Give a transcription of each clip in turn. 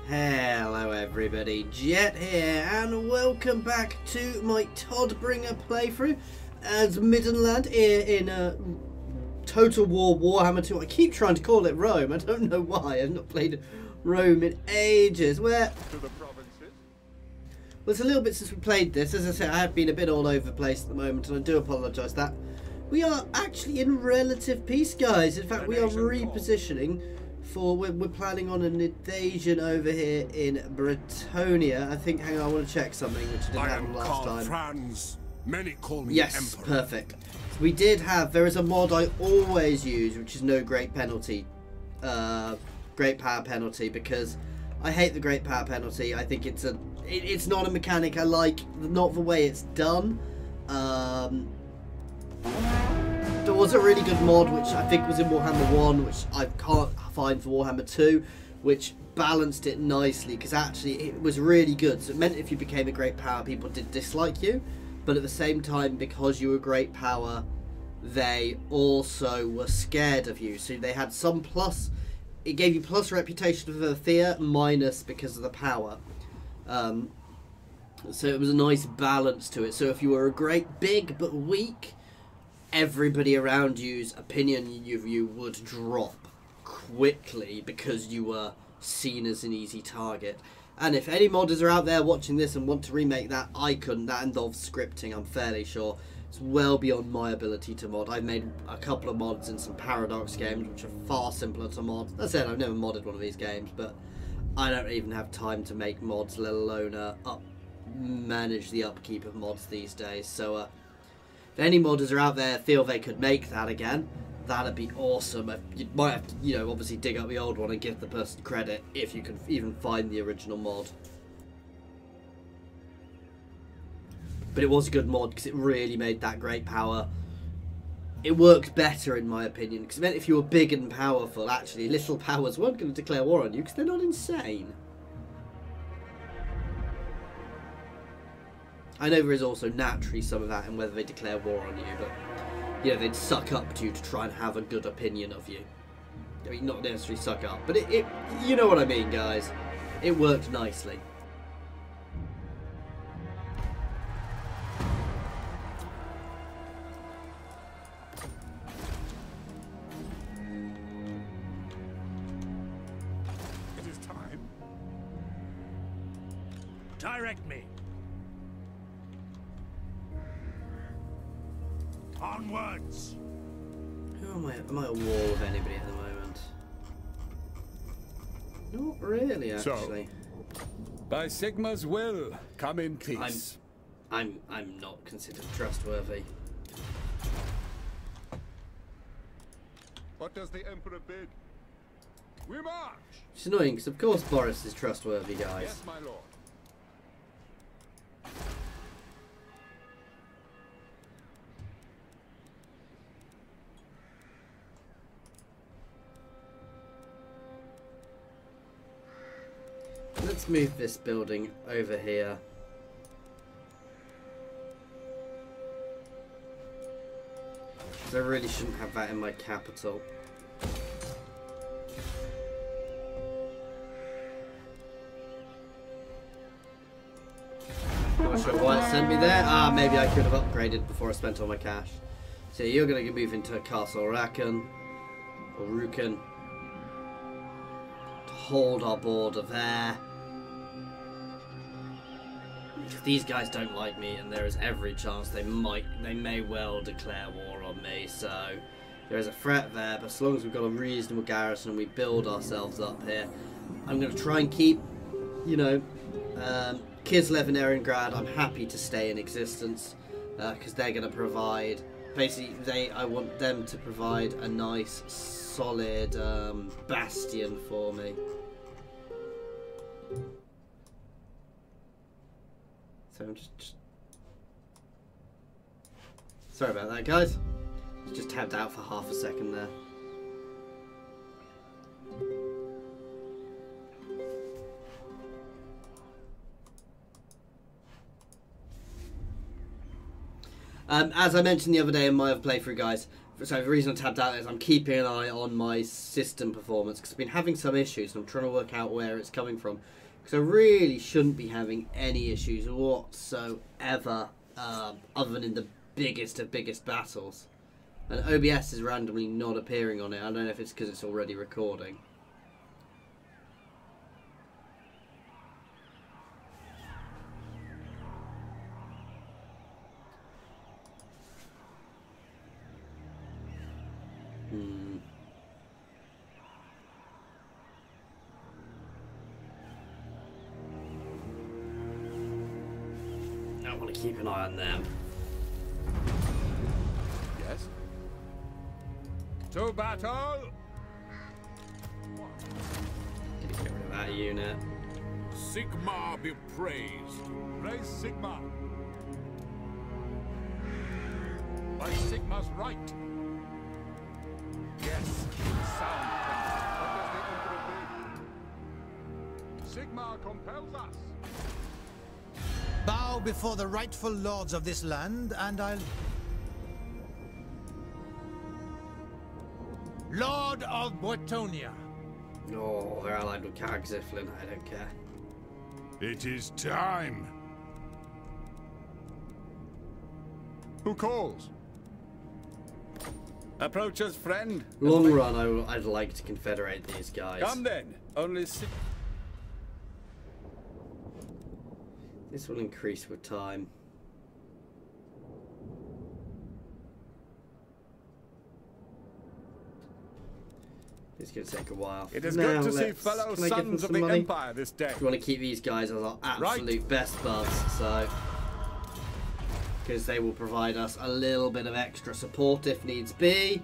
Hello everybody, Jet here, and welcome back to my Todbringer playthrough as Middenland here in Total War Warhammer 2. I keep trying to call it Rome, I don't know why, I've not played Rome in ages. Well, it's a little bit since we played this. As I said, I have been a bit all over the place at the moment, and I do apologise that. We are actually in relative peace, guys. In fact, we are repositioning for, we're planning on an invasion over here in Bretonia. I think, hang on, I want to check something which didn't happen last time. Franz. Many call me Yes, Emperor. perfect. So we did have, there is a mod I always use, which is no great penalty, great power penalty, because I hate the great power penalty. I think it's it's not a mechanic I like, not the way it's done. There was a really good mod which I think was in Warhammer 1, which I can't find for Warhammer 2, which balanced it nicely, because actually it was really good. So it meant if you became a great power, people did dislike you, but at the same time, because you were great power, they also were scared of you. So they had some plus, it gave you plus reputation for the fear, minus because of the power. So it was a nice balance to it. So if you were a great big but weak, everybody around you's opinion of you would drop quickly because you were seen as an easy target. And if any modders are out there watching this and want to remake that, I couldn't. That involves scripting, I'm fairly sure. It's well beyond my ability to mod. I've made a couple of mods in some Paradox games which are far simpler to mod. That said, I've never modded one of these games, but I don't even have time to make mods, let alone manage the upkeep of mods these days. So if any modders are out there feel they could make that again, that'd be awesome. You might have to, you know, obviously dig up the old one and give the person credit if you can even find the original mod. But it was a good mod because it really made that great power. It worked better in my opinion, because it meant if you were big and powerful, actually little powers weren't going to declare war on you because they're not insane. I know there is also naturally some of that in whether they declare war on you, but you know, they'd suck up to you to try and have a good opinion of you. I mean, not necessarily suck up, but it you know what I mean, guys. It worked nicely. It is time. Direct me. Onwards. Who am I? Am I at war with anybody at the moment? Not really, actually. So, by Sigma's will, come in peace. I'm not considered trustworthy. What does the Emperor bid? We march! It's annoying because of course Boris is trustworthy, guys. Yes, my lord. Let's move this building over here. I really shouldn't have that in my capital. Not sure why it sent me there. Ah, maybe I could have upgraded before I spent all my cash. So you're going to move into Castle Rakan, or Rukan, to hold our border there. These guys don't like me, and there is every chance they may well declare war on me, so there is a threat there, but as long as we've got a reasonable garrison and we build ourselves up here, I'm going to try and keep, you know, Kislev and Eringrad. I'm happy to stay in existence, because they're going to provide, basically, I want them to provide a nice, solid bastion for me. So I'm just sorry about that, guys. Just tapped out for half a second there. As I mentioned the other day in my other playthrough, guys, So the reason I tabbed out is I'm keeping an eye on my system performance because I've been having some issues and I'm trying to work out where it's coming from. Because I really shouldn't be having any issues whatsoever other than in the biggest of biggest battles. And OBS is randomly not appearing on it. I don't know if it's because it's already recording. I want to keep an eye on them. Yes. To battle! Get rid of that unit. Sigmar be praised. Praise Sigmar. By Sigmar's right. Yes. Sound. What does the Emperor bid? Sigmar compels us. Bow before the rightful lords of this land, and I'll... Lord of Boetonia. Oh, they're allied with Ziflin. I don't care. It is time. Who calls? Approach us, friend. Long run, I'd like to confederate these guys. Come then. Only This will increase with time. It's going to take a while. It is now, good to see fellow sons of the money? Empire this day. We want to keep these guys as our absolute best buds, so because they will provide us a little bit of extra support if needs be.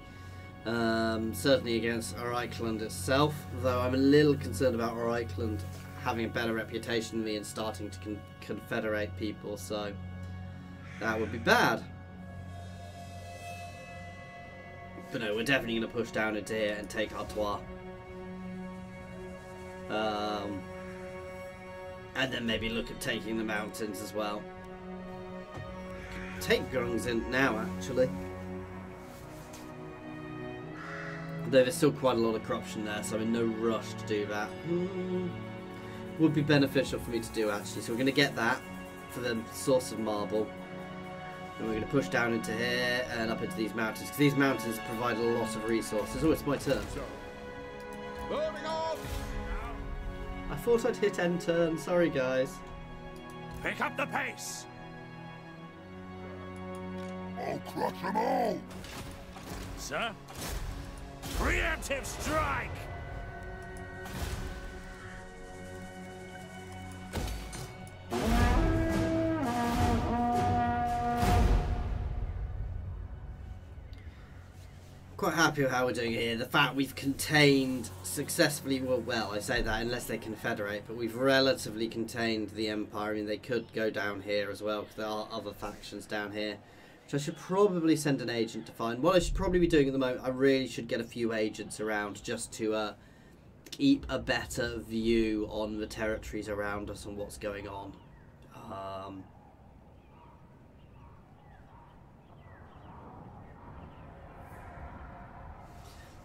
Certainly against Reichland itself, though I'm a little concerned about Reichland having a better reputation than me and starting to confederate people, so that would be bad. But no, we're definitely going to push down into here and take Artois. And then maybe look at taking the mountains as well. Take Grungzint now, actually. Though there's still quite a lot of corruption there, so I'm in no rush to do that. Would be beneficial for me to do, actually. So we're going to get that for the source of marble. And we're going to push down into here and up into these mountains, because these mountains provide a lot of resources. Oh, it's my turn. Moving on. I thought I'd hit end turn. Sorry, guys. Pick up the pace. I'll crush them all! Sir? Preemptive strike! Quite happy with how we're doing it here. The fact we've contained successfully, well, I say that unless they confederate, but we've relatively contained the Empire. I mean, they could go down here as well, because there are other factions down here, which I should probably send an agent to find. What I should probably be doing at the moment, I really should get a few agents around just to keep a better view on the territories around us and what's going on.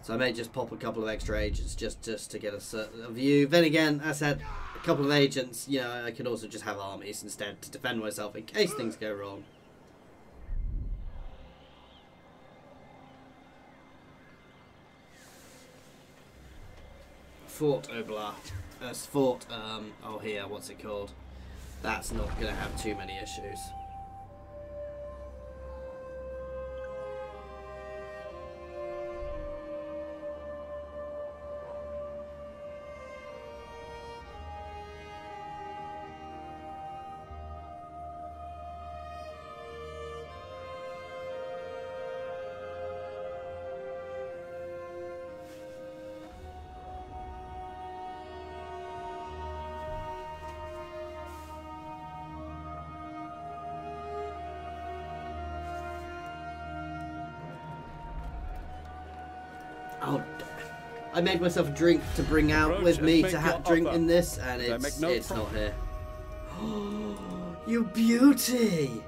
So I may just pop a couple of extra agents just to get a view. Then again, as I said, a couple of agents, you know, I can also just have armies instead to defend myself in case things go wrong. Fort Oblat. Fort, oh here, what's it called? That's not going to have too many issues. Oh, I made myself a drink to bring out with me to drink in this, and it's not here. You beauty!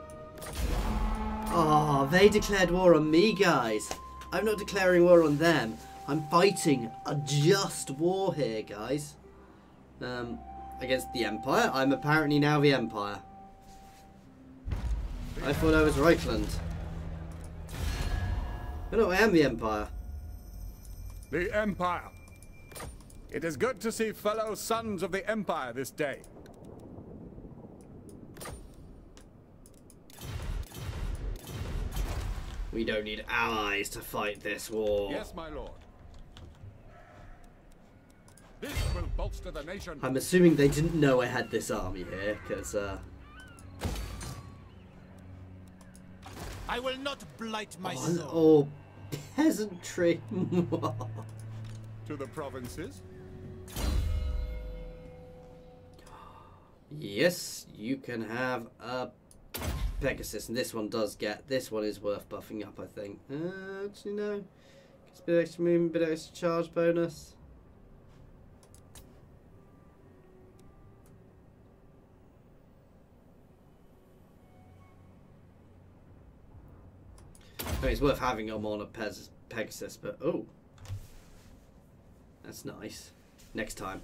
Oh, they declared war on me, guys. I'm not declaring war on them. I'm fighting a just war here, guys. Against the Empire. I'm apparently now the Empire. I thought I was Reichland. But no, I am the Empire. The Empire. It is good to see fellow sons of the Empire this day. We don't need allies to fight this war. Yes, my lord. This will bolster the nation. I'm assuming they didn't know I had this army here, because, I will not blight my soul. oh, peasantry. To the provinces. Yes, you can have a Pegasus, and this one does get. This one is worth buffing up, I think. Actually, no. It's a bit of extra movement, bit of extra charge bonus. I mean, it's worth having them on a Pegasus, but oh, that's nice. Next time.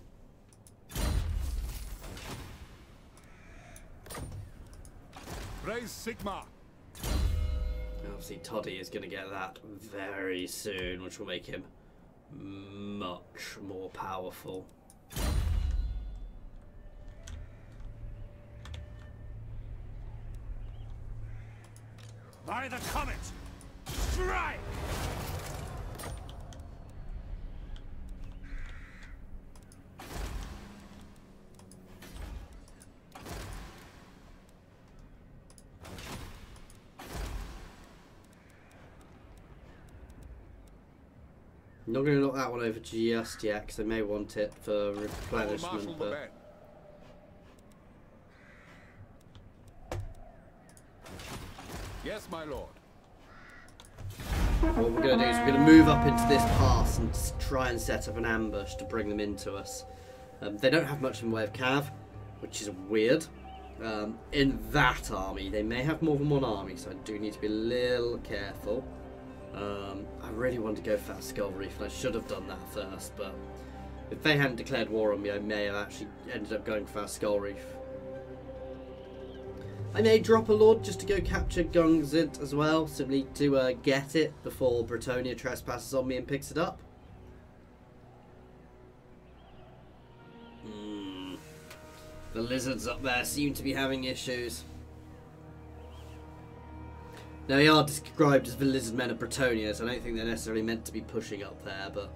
Raise Sigma. Obviously, Toddy is going to get that very soon, which will make him much more powerful. By the comet! Strike! I'm not going to knock that one over just yet, because I may want it for replenishment, but... Yes, my lord. What we're going to do is we're going to move up into this pass and try and set up an ambush to bring them into us. They don't have much in the way of cav, which is weird. In that army, they may have more than one army, so I do need to be a little careful. I really wanted to go for that Skull Reef, and I should have done that first, but if they hadn't declared war on me, I may have actually ended up going for that Skull Reef. I may drop a lord just to go capture Gungzid as well, simply to get it before Bretonnia trespasses on me and picks it up. The lizards up there seem to be having issues. Now, they are described as the lizard men of Bretonnia, so I don't think they're necessarily meant to be pushing up there, but...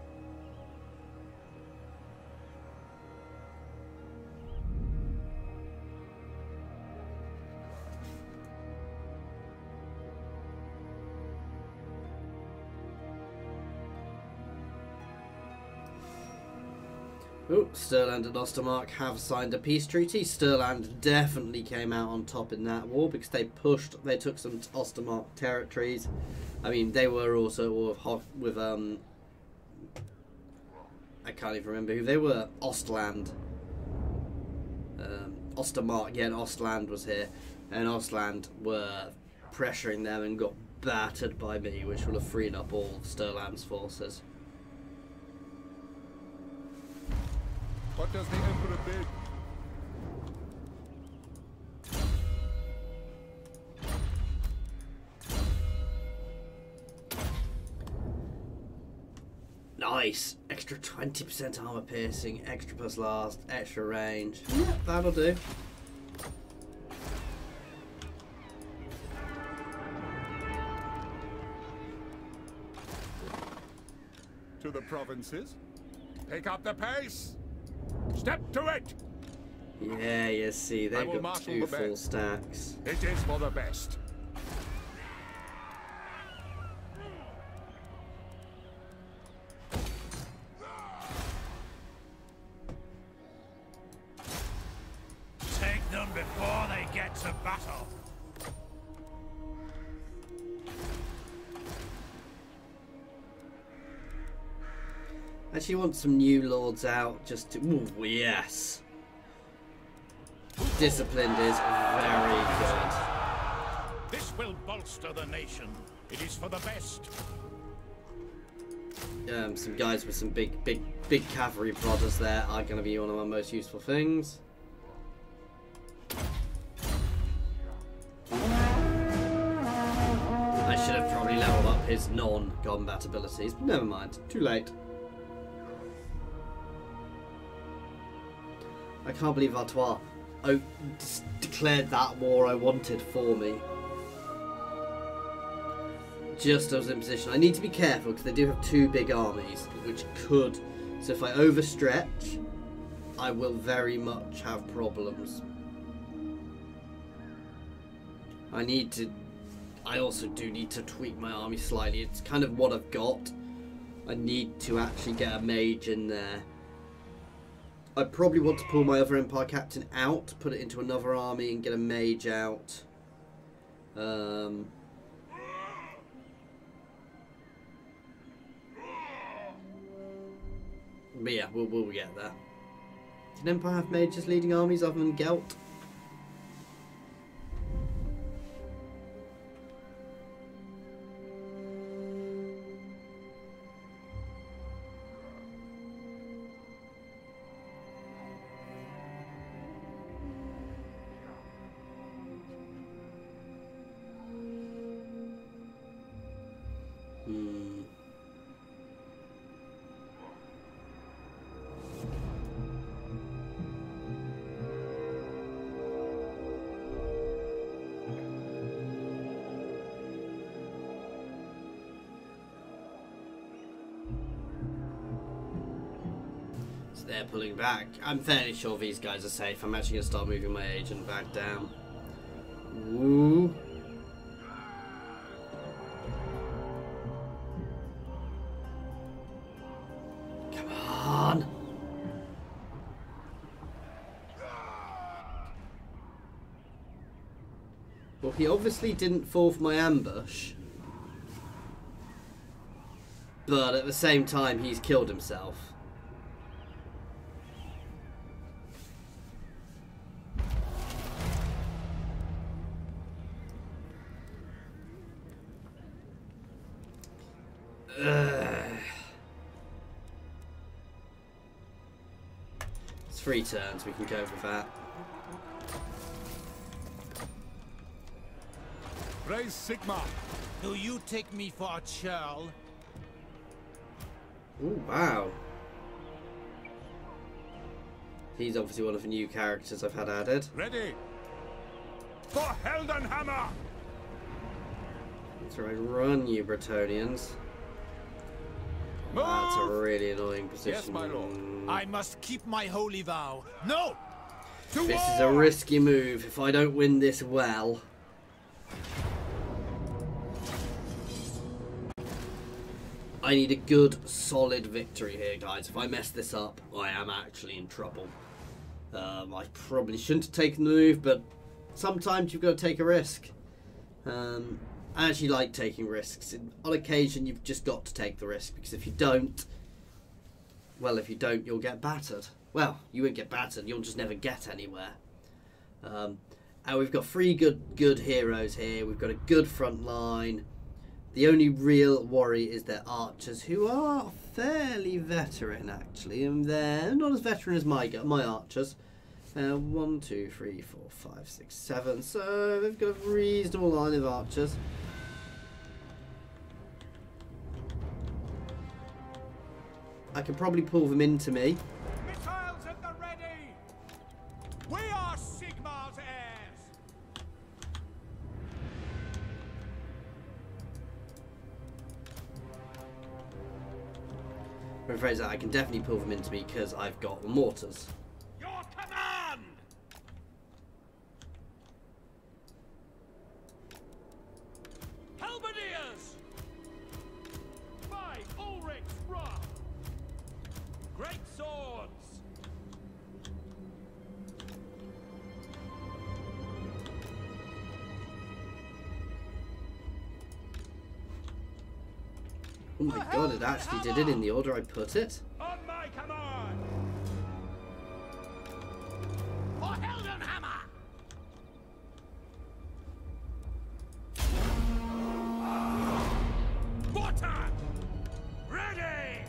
Oh, Stirland and Ostermark have signed a peace treaty. Stirland definitely came out on top in that war because they took some Ostermark territories. I mean, they were also with I can't even remember who they were. Ostland. Ostermark, yeah, and Ostland was here. And Ostland were pressuring them and got battered by me, which would have freed up all of Stirland's forces. What does the Emperor bid? Nice! Extra 20% armor piercing, extra plus last, extra range. Yeah, that'll do. To the provinces. Pick up the pace! Step to it! Yeah, you see, they've got 2 full stacks. It is for the best. Take them before they get to battle. Actually want some new lords out just to... Ooh, yes! Disciplined is very good. This will bolster the nation. It is for the best. some guys with some big cavalry prodders there are going to be one of my most useful things. I should have probably leveled up his non-combat abilities, but never mind. Too late. I can't believe Artois declared that war I wanted for me. Just as I was in position. I need to be careful because they do have two big armies, which could... So if I overstretch, I will very much have problems. I also do need to tweak my army slightly. It's kind of what I've got. I need to actually get a mage in there. I probably want to pull my other Empire Captain out, put it into another army and get a mage out. But yeah, we'll get there. Did Empire have mages leading armies other than Gelt? They're pulling back. I'm fairly sure these guys are safe. I'm actually going to start moving my agent back down. Woo. Come on. Well, he obviously didn't fall for my ambush. But at the same time, he's killed himself. It's 3 turns, we can go with that. Raise Sigma. Do you take me for a churl? Oh wow. He's obviously one of the new characters I've had added. Ready. For Heldenhammer. That's right, run you Bretonnians. That's a really annoying position. Yes, my lord. I must keep my holy vow. No! To This war! is a risky move. If I don't win this well... I need a good, solid victory here, guys. If I mess this up, I am actually in trouble. I probably shouldn't have taken the move, but sometimes you've got to take a risk. I actually like taking risks. On occasion, you've just got to take the risk, because if you don't, well, if you don't, you'll get battered. Well, you won't get battered, you'll just never get anywhere. And we've got 3 good heroes here. We've got a good front line. The only real worry is their archers, who are fairly veteran, actually. And they're not as veteran as my archers. 1, 2, 3, 4, 5, 6, 7. So they've got a reasonable line of archers. I can probably pull them into me. Missiles at the ready! We are Sigmar's heirs! I'm afraid that I can definitely pull them into me because I've got mortars. Your command! Halberdiers! By Ulrich's wrath! Great swords! Oh my god, it actually did it in the order I put it. On my command. For Heldenhammer! Water! Ready!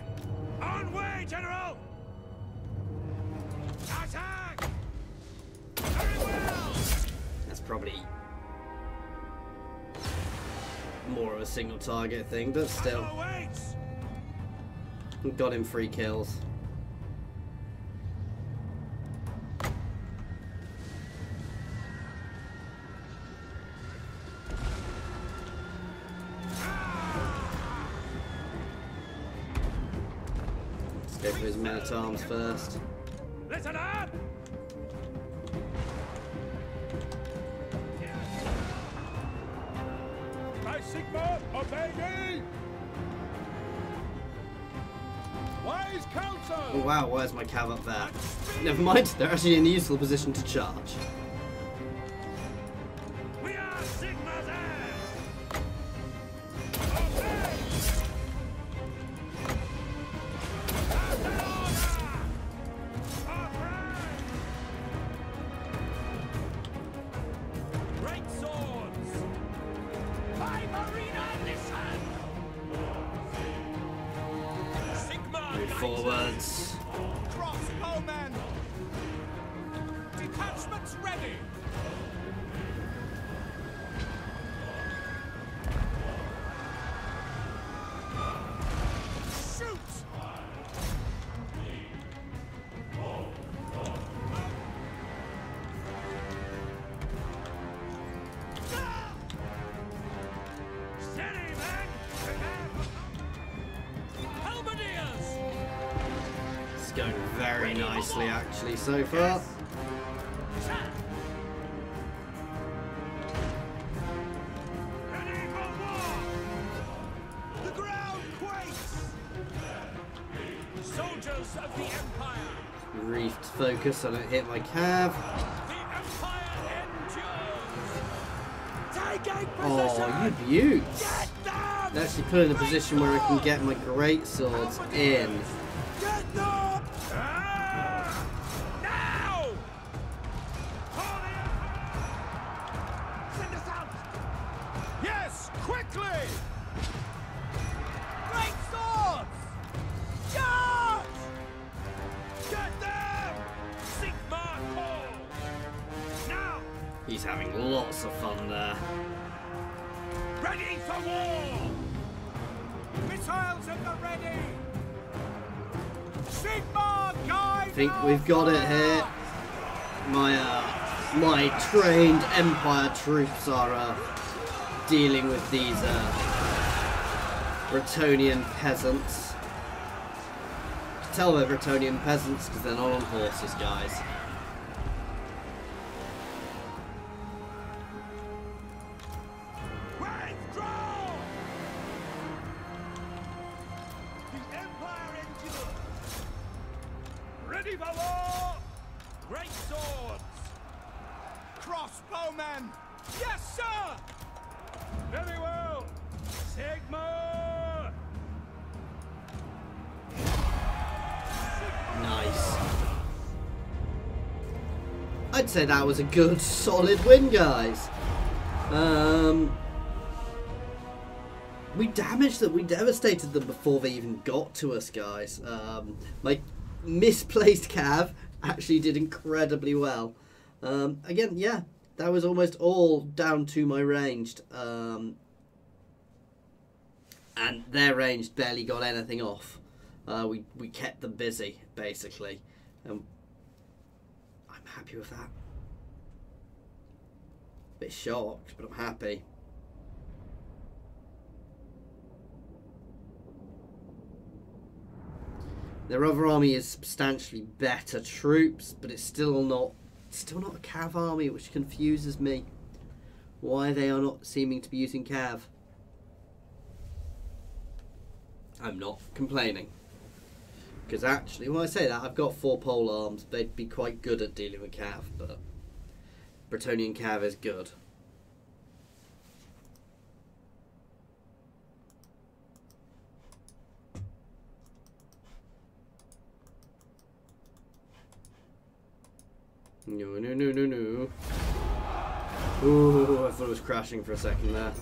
probably more of a single target thing, but still. Got him 3 kills. Let's go for his men-at-arms first. Listen up! My Sigma, obey me! Wise counsel! Oh wow, where's my cav up there? Never mind, they're actually in a useful position to charge. We are Sigma's heirs! Great swords! By Marina, listen! Sigma! Move forwards. Crossbowmen! Detachments ready! Shoot! Steady, men! Halberdiers! It's going very nicely actually so far. Ready for war! The ground quakes! Soldiers of the Empire! Reefed focus on it, hit my cav. The Empire endures! Taking Oh, position! you beauts! Get them! They're actually put in a position where I can get my great swords in. Get them! Now! Send us out! Yes, quickly! Great swords! Charge! Get them! Sigma call! Now! He's having lots of fun there. Ready for war! Missiles at the ready! Sigma guide! I think we've got it here. My trained Empire troops are dealing with these Bretonnian peasants. You can tell they're Bretonnian peasants because they're not on horses, guys. Withdraw! The Empire endures! Ready for war! Great swords! Crossbowmen! Yes, sir! Very well! Sigma! Nice. I'd say that was a good, solid win, guys. We damaged them. We devastated them before they even got to us, guys. My misplaced cav actually did incredibly well. Again, yeah, that was almost all down to my ranged. And their ranged barely got anything off. We kept them busy, basically. I'm happy with that. Bit shocked, but I'm happy. Their other army is substantially better troops, but it's still not a cav army, which confuses me. Why they are not seeming to be using cav. I'm not complaining. Because actually, when I say that, I've got 4 pole arms. They'd be quite good at dealing with cav, but Bretonnian cav is good. No. Ooh, I thought it was crashing for a second there.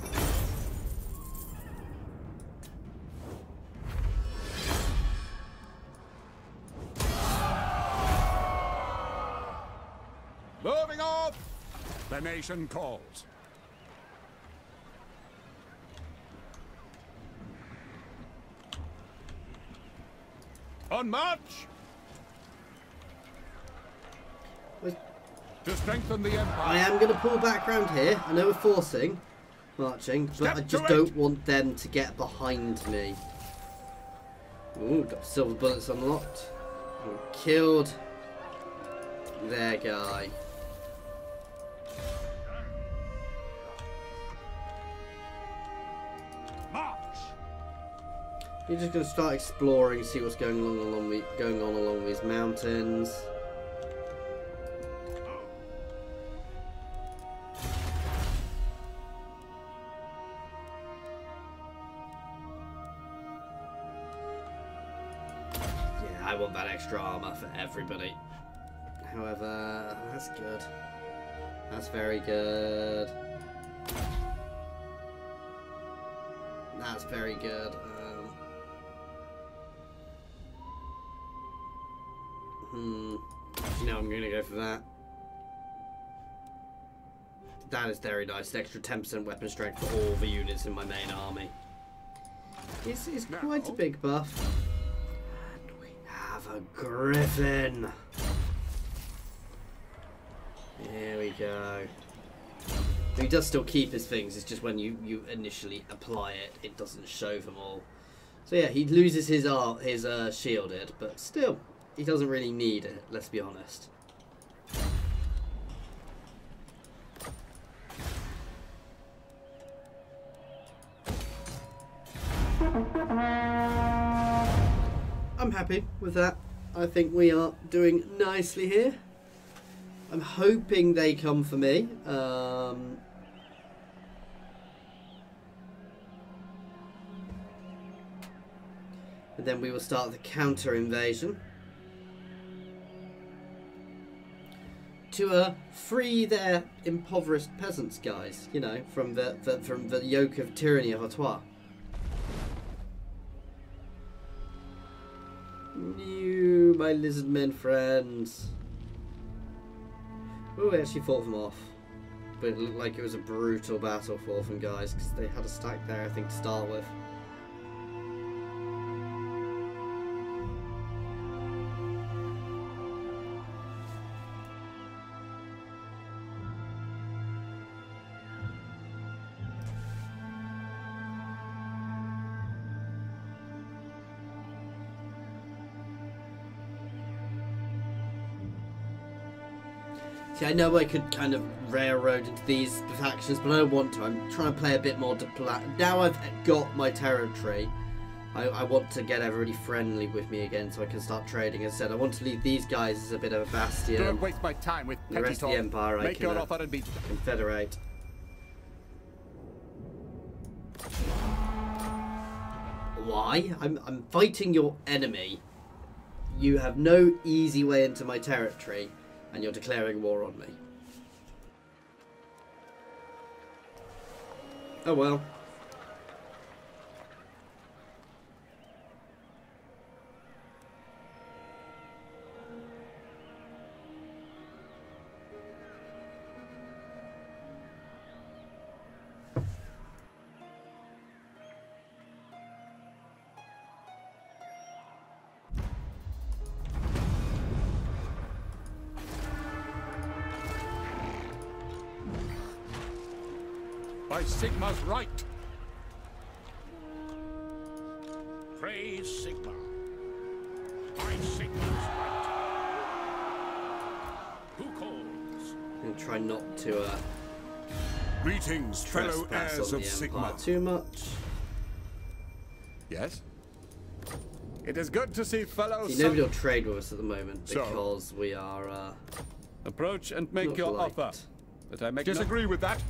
Moving off! The nation calls. On march! To strengthen the empire. I am going to pull back round here. I know we're forcing marching, but I just don't want them to get behind me. Ooh, got silver bullets unlocked. Killed their guy. March! You're just going to start exploring, see what's going on along these mountains. I want that extra armor for everybody. However, that's good. That's very good. That's very good. No, I'm gonna go for that. That is very nice. An extra 10% weapon strength for all the units in my main army. It's quite a big buff. Have a griffin. Here we go. He does still keep his things. It's just when you initially apply it, it doesn't show them all. So yeah, he loses his shielded, but still, he doesn't really need it. Let's be honest. I'm happy with that. I think we are doing nicely here. I'm hoping they come for me. And then we will start the counter invasion to free their impoverished peasants, guys. You know, from the yoke of tyranny of Artois. You, my lizard men friends. Oh, we actually fought them off. But it looked like it was a brutal battle for them, guys, because they had a stack there, I think, to start with. See, I know I could kind of railroad into these factions, but I don't want to. I'm trying to play a bit more diplomatic. Now I've got my territory, I want to get everybody friendly with me again so I can start trading. As I said, I want to leave these guys as a bit of a bastion. Don't waste my time with the rest of the empire I can confederate. Why? I'm fighting your enemy. You have no easy way into my territory. And you're declaring war on me. Oh well. By Sigma's right. Praise Sigma. By Sigma's right. Who calls? I'm going to try not to Greetings, fellow trespass heirs on of the Sigma. empire too much. Yes? It is good to see fellow See, nobody will trade with us at the moment because we are approach and make your liked. offer. But I disagree with that.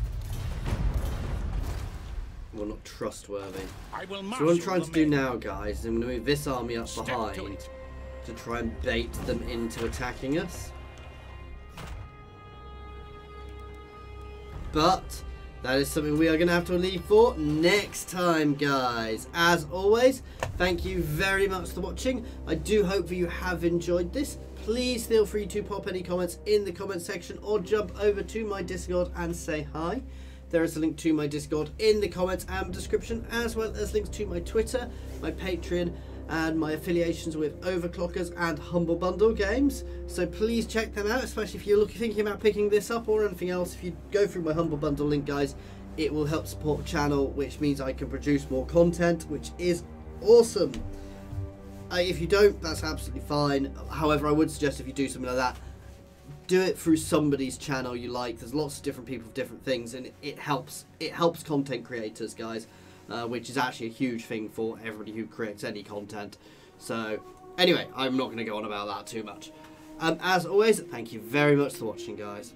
We're not trustworthy. I will So what I'm trying to do now, guys, is I'm going to move this army up behind to try and bait them into attacking us. But that is something we are going to have to leave for next time, guys. As always, thank you very much for watching. I do hope that you have enjoyed this. please feel free to pop any comments in the comment section or jump over to my Discord and say hi. There is a link to my Discord in the comments and description, as well as links to my Twitter, my Patreon, and my affiliations with Overclockers and Humble Bundle games. So please check them out, especially if you're thinking about picking this up or anything else. If you go through my Humble Bundle link, guys, it will help support the channel, which means I can produce more content, which is awesome. If you don't, that's absolutely fine. However, I would suggest if you do something like that, do it through somebody's channel you like. There's lots of different people with different things, and it helps content creators, guys, which is actually a huge thing for everybody who creates any content. So anyway, I'm not going to go on about that too much. As always, thank you very much for watching, guys.